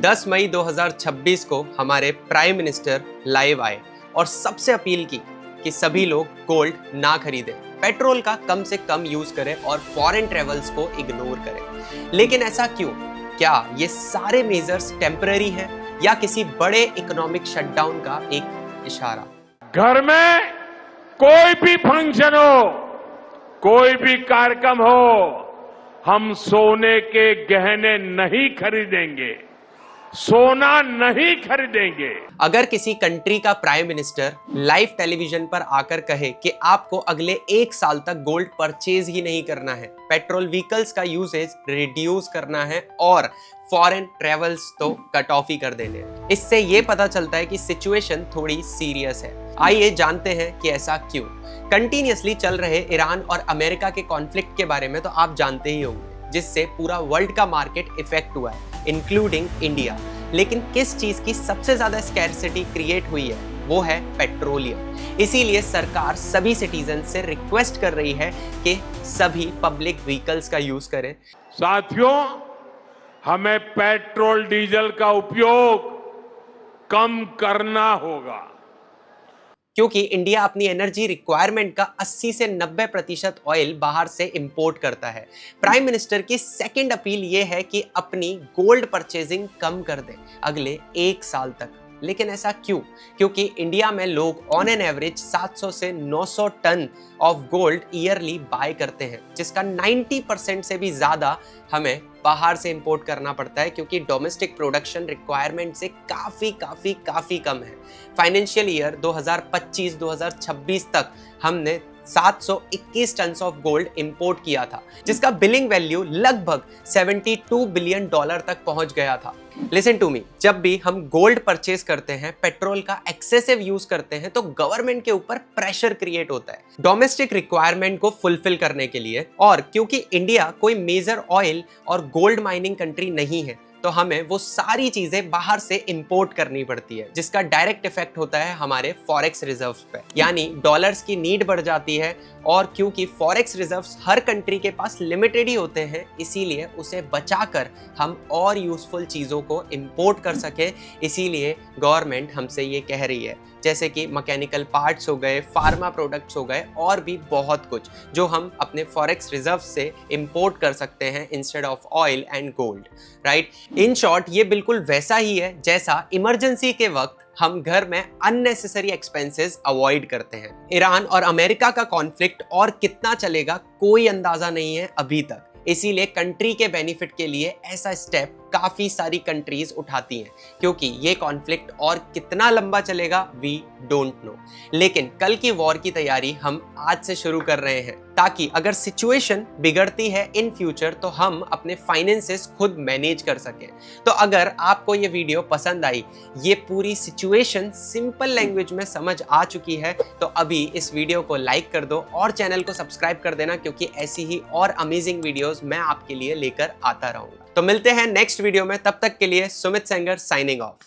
10 मई 2026 को हमारे prime minister live आए और सबसे अपील की कि सभी लोग गोल्ड ना खरीदें, पेट्रोल का कम से कम यूज करें और फॉरेन ट्रेवल्स को इग्नोर करें। लेकिन ऐसा क्यों? क्या ये सारे मेजर्स टेम्पररी हैं या किसी बड़े इकोनॉमिक शटडाउन का एक इशारा? घर में कोई भी फंक्शन हो, कोई भी कार्यक्रम हो, हम सोने के गहने नहीं खरीदेंगे, सोना नहीं खरीदेंगे। अगर किसी कंट्री का प्राइम मिनिस्टर लाइव टेलीविजन पर आकर कहे कि आपको अगले 1 साल तक गोल्ड परचेज ही नहीं करना है, पेट्रोल व्हीकल्स का यूसेज रिड्यूस करना है और फॉरेन ट्रेवल्स तो कट ऑफ ही कर देने हैं, इससे ये पता चलता है कि सिचुएशन थोड़ी सीरियस है। आइए जानते हैं कि ऐसा क्यों। कंटिन्यूअसली चल रहे ईरान और अमेरिका के कॉन्फ्लिक्ट के बारे में तो आप जानते ही होंगे, जिससे पूरा वर्ल्ड का मार्केट इफेक्ट हुआ है, इंक्लूडिंग इंडिया। लेकिन किस चीज की सबसे ज्यादा स्कैर्सिटी क्रिएट हुई है? वो है पेट्रोलियम। इसीलिए सरकार सभी सिटीजन से रिक्वेस्ट कर रही है कि सभी पब्लिक व्हीकल्स का यूज करें। साथियों, हमें पेट्रोल डीजल का उपयोग कम करना होगा, क्योंकि इंडिया अपनी एनर्जी रिक्वायरमेंट का 80 से 90% ऑयल बाहर से इंपोर्ट करता है। प्राइम मिनिस्टर की सेकंड अपील ये है कि अपनी गोल्ड परचेजिंग कम कर दें अगले 1 साल तक। लेकिन ऐसा क्यों? क्योंकि इंडिया में लोग ऑन एन एवरेज 700 से 900 ton of gold yearly buy करते हैं, जिसका 90% से भी ज्यादा हमें बाहर से इंपोर्ट करना पड़ता है, क्योंकि डोमेस्टिक प्रोडक्शन रिक्वायरमेंट से काफी कम है। फाइनेंशियल ईयर 2025-2026 तक हमने 721 टन ऑफ गोल्ड इंपोर्ट किया था, जिसका बिलिंग वैल्यू लगभग $72 बिलियन तक पहुंच गया था। लिसन टू मी, जब भी हम गोल्ड परचेज करते हैं, पेट्रोल का एक्सेसिव यूज करते हैं, तो गवर्नमेंट के ऊपर प्रेशर क्रिएट होता है डोमेस्टिक रिक्वायरमेंट को फुलफिल करने के लिए। और क्योंकि इंडिया कोई मेजर ऑयल और गोल्ड माइनिंग कंट्री नहीं है, तो हमें वो सारी चीजें बाहर से इंपोर्ट करनी पड़ती है, जिसका डायरेक्ट इफेक्ट होता है हमारे फॉरेक्स रिजर्व्स पे, यानी डॉलर्स की नीड बढ़ जाती है। और क्योंकि फॉरेक्स रिजर्व्स हर कंट्री के पास लिमिटेड ही होते हैं, इसीलिए उसे बचाकर हम और यूजफुल चीजों को इंपोर्ट कर सके। इसीलिए गवर्नमेंट हमसे ये कह रही है, जैसे कि मैकेनिकल पार्ट्स हो गए, फार्मा प्रोडक्ट्स हो गए और भी बहुत कुछ, जो हम अपने फॉरेक्स रिजर्व से इंपोर्ट कर सकते हैं instead of oil and gold, right? In short, ये बिल्कुल वैसा ही है जैसा इमरजेंसी के वक्त हम घर में अननेसेसरी एक्सपेंसेस अवॉइड करते हैं। ईरान और अमेरिका का कॉन्फ्लिक्ट और कितना चलेगा कोई अंदाजा नहीं है अभी तक। इसीलिए कंट्री के बेनिफिट के लिए ऐसा स्टेप काफी सारी कंट्रीज उठाती हैं, क्योंकि ये कॉन्फ्लिक्ट और कितना लंबा चलेगा वी डोंट नो। लेकिन कल की वॉर की तैयारी हम आज से शुरू कर रहे हैं, ताकि अगर सिचुएशन बिगड़ती है इन फ्यूचर तो हम अपने फाइनेंसेस खुद मैनेज कर सकें। तो अगर आपको ये वीडियो पसंद आई, ये पूरी सिचुएशन सिंपल लैंग्वेज में समझ आ चुकी है, तो अभी इस वीडियो को लाइक कर दो और चैनल को सब्सक्राइब कर देना, क्योंकि ऐसी ही और अमेजिंग वीडियोस मैं आपके लिए लेकर आता रहूंगा। तो मिलते हैं नेक्स्ट वीडियो में, तब तक के लिए सुमित सेंगर साइनिंग ऑफ।